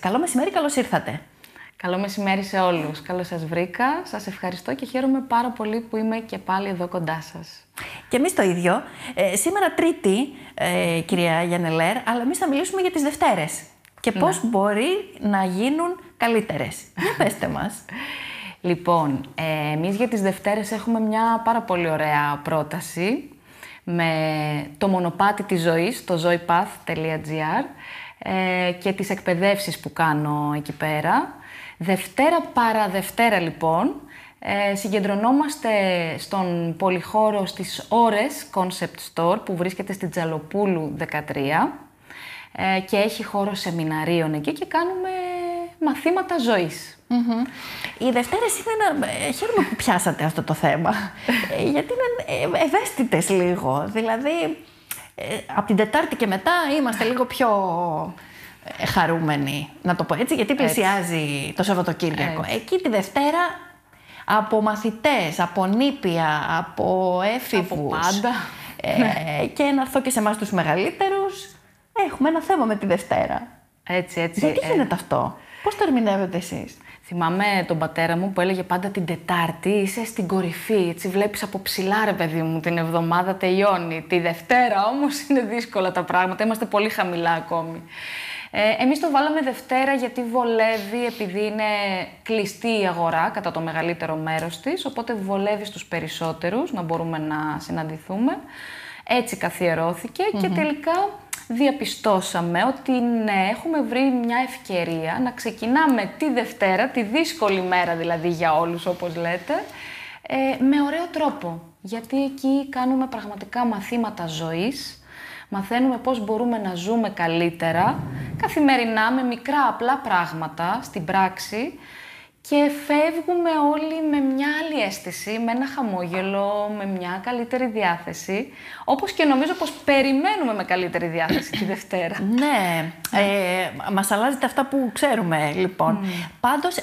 Καλό μεσημέρι, καλώς ήρθατε. Καλό μεσημέρι σε όλους. Καλώς σας βρήκα. Σας ευχαριστώ και χαίρομαι πάρα πολύ που είμαι και πάλι εδώ κοντά σας. Και εμείς το ίδιο. Σήμερα Τρίτη, κυρία Γιαννελέρ, αλλά εμείς θα μιλήσουμε για τις Δευτέρες. Και πώς μπορεί να γίνουν καλύτερες. Για πέστε μας. Λοιπόν, εμείς για τις Δευτέρες έχουμε μια πάρα πολύ ωραία πρόταση με το μονοπάτι της ζωής, το zoepath.gr και τις εκπαιδεύσεις που κάνω εκεί πέρα. Δευτέρα παρά Δευτέρα λοιπόν, συγκεντρωνόμαστε στον πολυχώρο στις Ώρες Concept Store που βρίσκεται στην Τζαλοπούλου 13 και έχει χώρο σεμιναρίων εκεί και κάνουμε μαθήματα ζωής. Οι Δευτέρες είναι χαίρομαι που πιάσατε αυτό το θέμα, γιατί είναι ευαίσθητες λίγο. Δηλαδή, από την Τετάρτη και μετά είμαστε λίγο πιο χαρούμενοι, να το πω έτσι, γιατί πλησιάζει το Σαββατοκύριακο. Εκεί τη Δευτέρα, από μαθητές, από νήπια, από έφηβους, από πάντα. Και να έρθω και σε εμάς τους μεγαλύτερους, έχουμε ένα θέμα με τη Δευτέρα. Έτσι. Γιατί γίνεται αυτό, πώς το ερμηνεύετε εσείς? Θυμάμαι τον πατέρα μου που έλεγε πάντα την Τετάρτη είσαι στην κορυφή, έτσι βλέπεις από ψηλά ρε παιδί μου, την εβδομάδα τελειώνει. Τη Δευτέρα όμως είναι δύσκολα τα πράγματα, είμαστε πολύ χαμηλά ακόμη. Εμείς το βάλαμε Δευτέρα γιατί βολεύει, επειδή είναι κλειστή η αγορά κατά το μεγαλύτερο μέρος της, οπότε βολεύει στους περισσότερους να μπορούμε να συναντηθούμε. Έτσι καθιερώθηκε και τελικά διαπιστώσαμε ότι ναι, έχουμε βρει μια ευκαιρία να ξεκινάμε τη Δευτέρα, τη δύσκολη μέρα δηλαδή για όλους όπως λέτε, με ωραίο τρόπο. Γιατί εκεί κάνουμε πραγματικά μαθήματα ζωής, μαθαίνουμε πώς μπορούμε να ζούμε καλύτερα, καθημερινά με μικρά απλά πράγματα στην πράξη και φεύγουμε όλοι με μια άλλη αίσθηση, με ένα χαμόγελο, με μια καλύτερη διάθεση, όπως και νομίζω πως περιμένουμε με καλύτερη διάθεση τη Δευτέρα. Ναι, μας αλλάζετε αυτά που ξέρουμε λοιπόν. Πάντως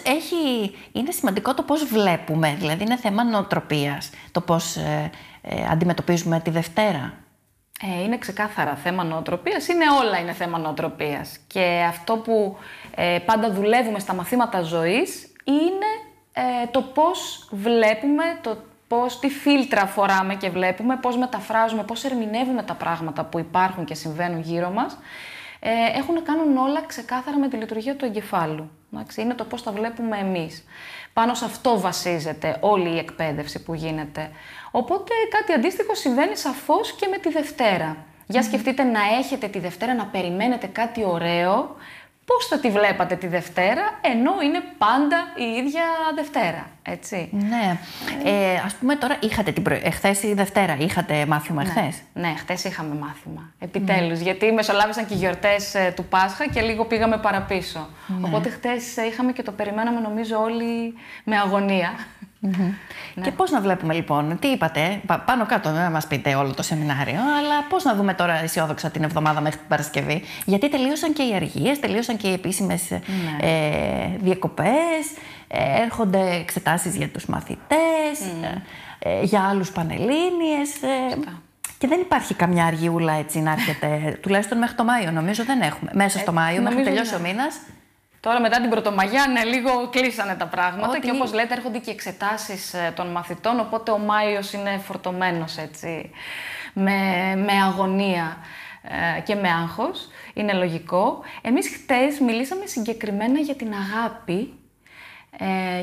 είναι σημαντικό το πώς βλέπουμε, δηλαδή είναι θέμα νοοτροπίας, το πώς αντιμετωπίζουμε τη Δευτέρα. Είναι ξεκάθαρα θέμα νοοτροπίας, όλα είναι θέμα νοοτροπίας. Και αυτό που πάντα δουλεύουμε στα μαθήματα ζωής είναι το πώς βλέπουμε, τι φίλτρα φοράμε και βλέπουμε, πώς μεταφράζουμε, πώς ερμηνεύουμε τα πράγματα που υπάρχουν και συμβαίνουν γύρω μας. Έχουν να κάνουν όλα ξεκάθαρα με τη λειτουργία του εγκεφάλου. Είναι το πώς τα βλέπουμε εμείς. Πάνω σε αυτό βασίζεται όλη η εκπαίδευση που γίνεται. Οπότε κάτι αντίστοιχο συμβαίνει σαφώς και με τη Δευτέρα. Για σκεφτείτε να έχετε τη Δευτέρα, να περιμένετε κάτι ωραίο. Πώς θα τη βλέπατε τη Δευτέρα, ενώ είναι πάντα η ίδια Δευτέρα, έτσι. Ναι. Ας πούμε τώρα, χθες η Δευτέρα, είχατε μάθημα χθες? Ναι, χθες είχαμε μάθημα, επιτέλους, γιατί μεσολάβησαν και οι γιορτές του Πάσχα και λίγο πήγαμε παραπίσω. Οπότε χθες είχαμε και το περιμέναμε νομίζω όλοι με αγωνία. Και πώς να βλέπουμε λοιπόν, τι είπατε, πάνω κάτω δεν μας πείτε όλο το σεμινάριο, αλλά πώς να δούμε τώρα αισιόδοξα την εβδομάδα μέχρι την Παρασκευή, γιατί τελείωσαν και οι αργίες, τελείωσαν και οι επίσημες διακοπές, έρχονται εξετάσεις για τους μαθητές, για άλλους πανελλήνιες και δεν υπάρχει καμιά αργιούλα έτσι να έρχεται, τουλάχιστον μέχρι το Μάιο νομίζω δεν έχουμε, μέσα στο Μάιο μέχρι τελειώσει ο μήνας. Τώρα μετά την Πρωτομαγιά, λίγο κλείσανε τα πράγματα και όπως λέτε έρχονται και εξετάσεις των μαθητών, οπότε ο Μάιος είναι φορτωμένος έτσι, με αγωνία και με άγχος, είναι λογικό. Εμείς χτες μιλήσαμε συγκεκριμένα για την αγάπη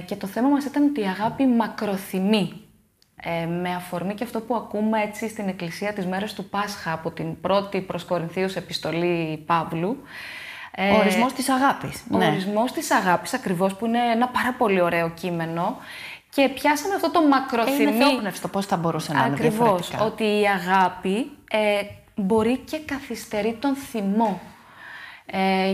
και το θέμα μας ήταν ότι η αγάπη μακροθυμεί. Με αφορμή και αυτό που ακούμε έτσι στην Εκκλησία τις μέρες του Πάσχα από την πρώτη προς Κορινθίους επιστολή Παύλου. Ο ορισμός της αγάπης. Ο ορισμός της αγάπης ακριβώς, που είναι ένα πάρα πολύ ωραίο κείμενο και πιάσαμε αυτό το μακροθυμί. Είναι θεόπνευστο, πώς θα μπορούσε να είναι διαφορετικά. Ακριβώς, ότι η αγάπη μπορεί και καθυστερεί τον θυμό.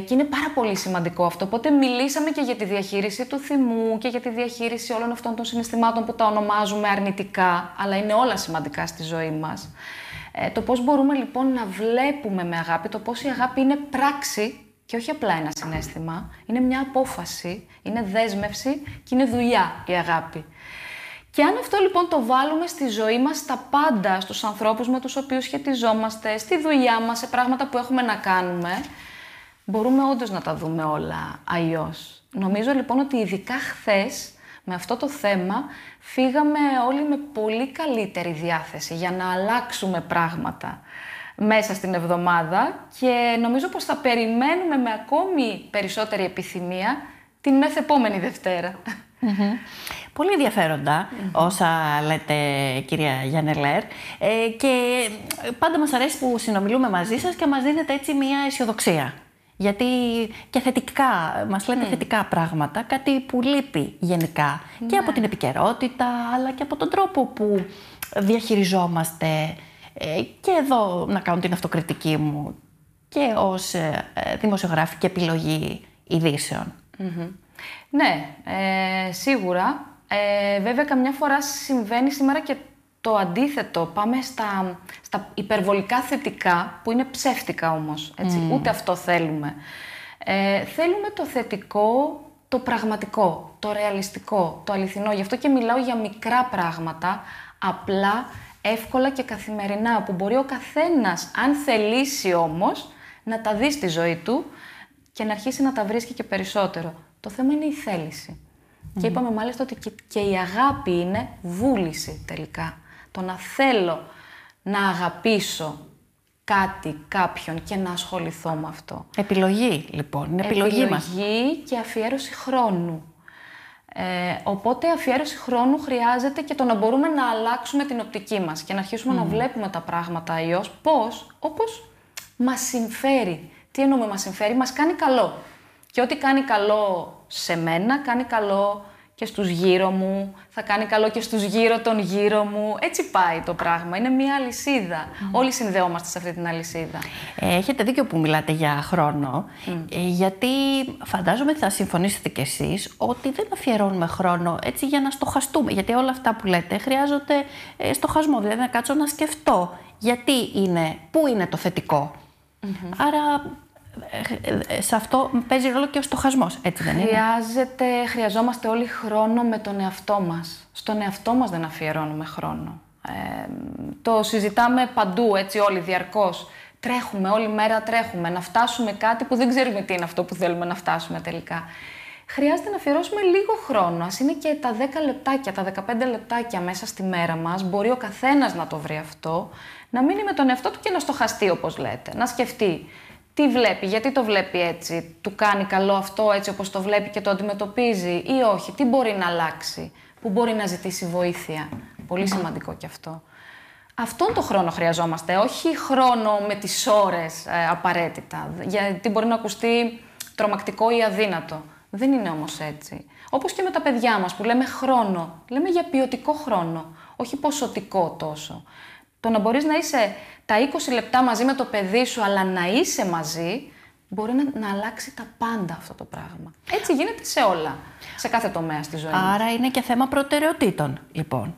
Και είναι πάρα πολύ σημαντικό αυτό. Οπότε μιλήσαμε και για τη διαχείριση του θυμού και για τη διαχείριση όλων αυτών των συναισθημάτων που τα ονομάζουμε αρνητικά, αλλά είναι όλα σημαντικά στη ζωή μας. Το πώς μπορούμε λοιπόν να βλέπουμε με αγάπη, το πώς η αγάπη είναι πράξη και όχι απλά ένα συναίσθημα, είναι μια απόφαση, είναι δέσμευση και είναι δουλειά η αγάπη. Και αν αυτό λοιπόν το βάλουμε στη ζωή μας, στα πάντα, στους ανθρώπους με τους οποίους σχετιζόμαστε, στη δουλειά μας, σε πράγματα που έχουμε να κάνουμε, μπορούμε όντως να τα δούμε όλα αλλιώς. Νομίζω λοιπόν ότι ειδικά χθες, με αυτό το θέμα, φύγαμε όλοι με πολύ καλύτερη διάθεση για να αλλάξουμε πράγματα μέσα στην εβδομάδα και νομίζω πως θα περιμένουμε με ακόμη περισσότερη επιθυμία την μεθεπόμενη Δευτέρα. Πολύ ενδιαφέροντα όσα λέτε, κυρία Γιαννελέρ, και πάντα μας αρέσει που συνομιλούμε μαζί σας και μας δίνετε έτσι μια αισιοδοξία. Γιατί και θετικά, μας λέτε θετικά πράγματα, κάτι που λείπει γενικά και από την επικαιρότητα, αλλά και από τον τρόπο που διαχειριζόμαστε, και εδώ να κάνω την αυτοκριτική μου και ως δημοσιογράφη και επιλογή ειδήσεων. Ναι, σίγουρα. Βέβαια, καμιά φορά συμβαίνει σήμερα και το αντίθετο. Πάμε στα υπερβολικά θετικά, που είναι ψεύτικα όμως. Έτσι. Ούτε αυτό θέλουμε. Θέλουμε το θετικό, το πραγματικό, το ρεαλιστικό, το αληθινό. Γι' αυτό και μιλάω για μικρά πράγματα, απλά, εύκολα και καθημερινά, που μπορεί ο καθένας, αν θελήσει όμως, να τα δει στη ζωή του και να αρχίσει να τα βρίσκει και περισσότερο. Το θέμα είναι η θέληση. Και είπαμε μάλιστα ότι και η αγάπη είναι βούληση τελικά. Το να θέλω να αγαπήσω κάτι, κάποιον και να ασχοληθώ με αυτό. Επιλογή λοιπόν, είναι επιλογή μας. Επιλογή και αφιέρωση χρόνου. Οπότε αφιέρωση χρόνου χρειάζεται και το να μπορούμε να αλλάξουμε την οπτική μας και να αρχίσουμε να βλέπουμε τα πράγματα αλλιώς. Πώς? Όπως μας συμφέρει. Τι εννοούμε μας συμφέρει? Μας κάνει καλό. Και ό,τι κάνει καλό σε μένα, κάνει καλό και στους γύρω μου, θα κάνει καλό και στους γύρω των γύρω μου. Έτσι πάει το πράγμα. Είναι μια αλυσίδα. Όλοι συνδεόμαστε σε αυτή την αλυσίδα. Έχετε δίκιο που μιλάτε για χρόνο, γιατί φαντάζομαι θα συμφωνήσετε κι εσείς ότι δεν αφιερώνουμε χρόνο έτσι για να στοχαστούμε. Γιατί όλα αυτά που λέτε χρειάζονται στοχασμό, δηλαδή να κάτσω να σκεφτώ πού είναι το θετικό. Άρα σε αυτό παίζει ρόλο και ο στοχασμός, έτσι δεν είναι? Χρειαζόμαστε όλοι χρόνο με τον εαυτό μας. Στον εαυτό μας δεν αφιερώνουμε χρόνο. Το συζητάμε παντού, έτσι όλοι διαρκώς. Τρέχουμε, όλη μέρα τρέχουμε, να φτάσουμε κάτι που δεν ξέρουμε τι είναι αυτό που θέλουμε να φτάσουμε τελικά. Χρειάζεται να αφιερώσουμε λίγο χρόνο. Ας είναι και τα 10 λεπτάκια, τα 15 λεπτάκια μέσα στη μέρα μας. Μπορεί ο καθένας να το βρει αυτό. Να μείνει με τον εαυτό του και να στοχαστεί, όπως λέτε. Να σκεφτεί τι βλέπει, γιατί το βλέπει έτσι, του κάνει καλό αυτό έτσι όπως το βλέπει και το αντιμετωπίζει ή όχι, τι μπορεί να αλλάξει, που μπορεί να ζητήσει βοήθεια. Πολύ σημαντικό κι αυτό. Αυτόν τον χρόνο χρειαζόμαστε, όχι χρόνο με τις ώρες απαραίτητα, γιατί μπορεί να ακουστεί τρομακτικό ή αδύνατο. Δεν είναι όμως έτσι. Όπως και με τα παιδιά μας που λέμε χρόνο, λέμε για ποιοτικό χρόνο, όχι ποσοτικό τόσο. Το να μπορείς να είσαι τα 20 λεπτά μαζί με το παιδί σου, αλλά να είσαι μαζί, μπορεί να αλλάξει τα πάντα αυτό το πράγμα. Έτσι γίνεται σε όλα, σε κάθε τομέα στη ζωή. Άρα είναι και θέμα προτεραιοτήτων, λοιπόν.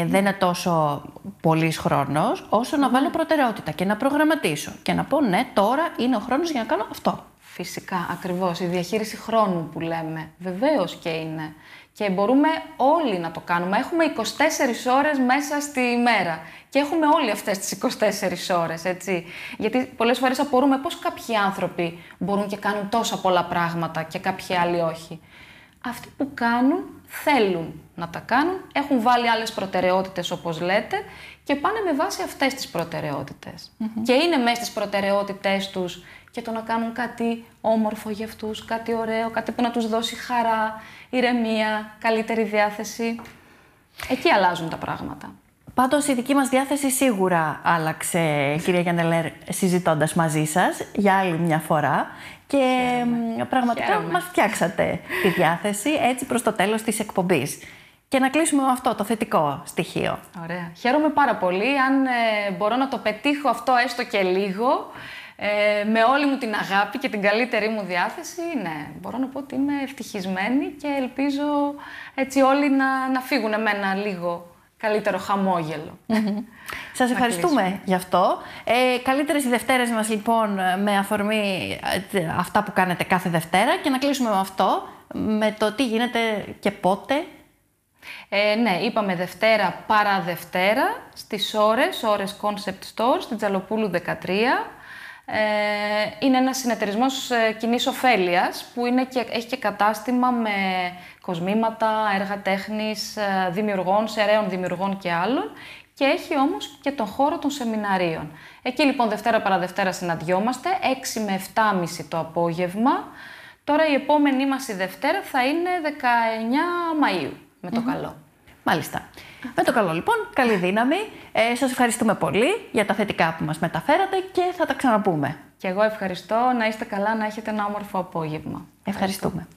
Δεν είναι τόσο πολύς χρόνος, όσο να βάλω προτεραιότητα και να προγραμματίσω. Και να πω, ναι, τώρα είναι ο χρόνος για να κάνω αυτό. Φυσικά, ακριβώς. Η διαχείριση χρόνου που λέμε. Βεβαίως και είναι. Και μπορούμε όλοι να το κάνουμε. Έχουμε 24 ώρες μέσα στη μέρα. Και έχουμε όλοι αυτές τις 24 ώρες, έτσι. Γιατί πολλές φορές απορούμε πώς κάποιοι άνθρωποι μπορούν και κάνουν τόσα πολλά πράγματα και κάποιοι άλλοι όχι. Αυτοί που κάνουν, θέλουν να τα κάνουν, έχουν βάλει άλλες προτεραιότητες όπως λέτε και πάνε με βάση αυτές τις προτεραιότητες. Και είναι μέσα στις προτεραιότητές τους και το να κάνουν κάτι όμορφο για αυτούς, κάτι ωραίο, κάτι που να τους δώσει χαρά, ηρεμία, καλύτερη διάθεση. Εκεί αλλάζουν τα πράγματα. Πάντως η δική μας διάθεση σίγουρα άλλαξε, κυρία Γιαννελέρ, συζητώντας μαζί σας για άλλη μια φορά και πραγματικά μας φτιάξατε τη διάθεση έτσι προς το τέλος της εκπομπής. Και να κλείσουμε με αυτό το θετικό στοιχείο. Ωραία. Χαίρομαι πάρα πολύ. Αν μπορώ να το πετύχω αυτό έστω και λίγο, με όλη μου την αγάπη και την καλύτερη μου διάθεση, ναι, μπορώ να πω ότι είμαι ευτυχισμένη και ελπίζω έτσι όλοι να φύγουν με ένα λίγο καλύτερο χαμόγελο. Σας ευχαριστούμε γι' αυτό. Καλύτερες οι Δευτέρες μας λοιπόν με αφορμή αυτά που κάνετε κάθε Δευτέρα και να κλείσουμε με αυτό, με το τι γίνεται και πότε. Ναι, είπαμε Δευτέρα παρά Δευτέρα στις ώρες Concept Store στην Τζαλοπούλου 13. Είναι ένας συνεταιρισμός κοινής ωφέλειας που έχει και κατάστημα με κοσμήματα, έργα τέχνης, δημιουργών, σεραίων δημιουργών και άλλων, και έχει όμως και τον χώρο των σεμιναρίων. Εκεί λοιπόν Δευτέρα παραδευτέρα συναντιόμαστε, 6 με 7.30 το απόγευμα. Τώρα η επόμενη μας η Δευτέρα θα είναι 19 Μαΐου, με το καλό. Μάλιστα. Με το καλό λοιπόν, καλή δύναμη. Σας ευχαριστούμε πολύ για τα θετικά που μας μεταφέρατε και θα τα ξαναπούμε. Και εγώ ευχαριστώ, να είστε καλά, να έχετε ένα όμορφο απόγευμα. Ευχαριστούμε.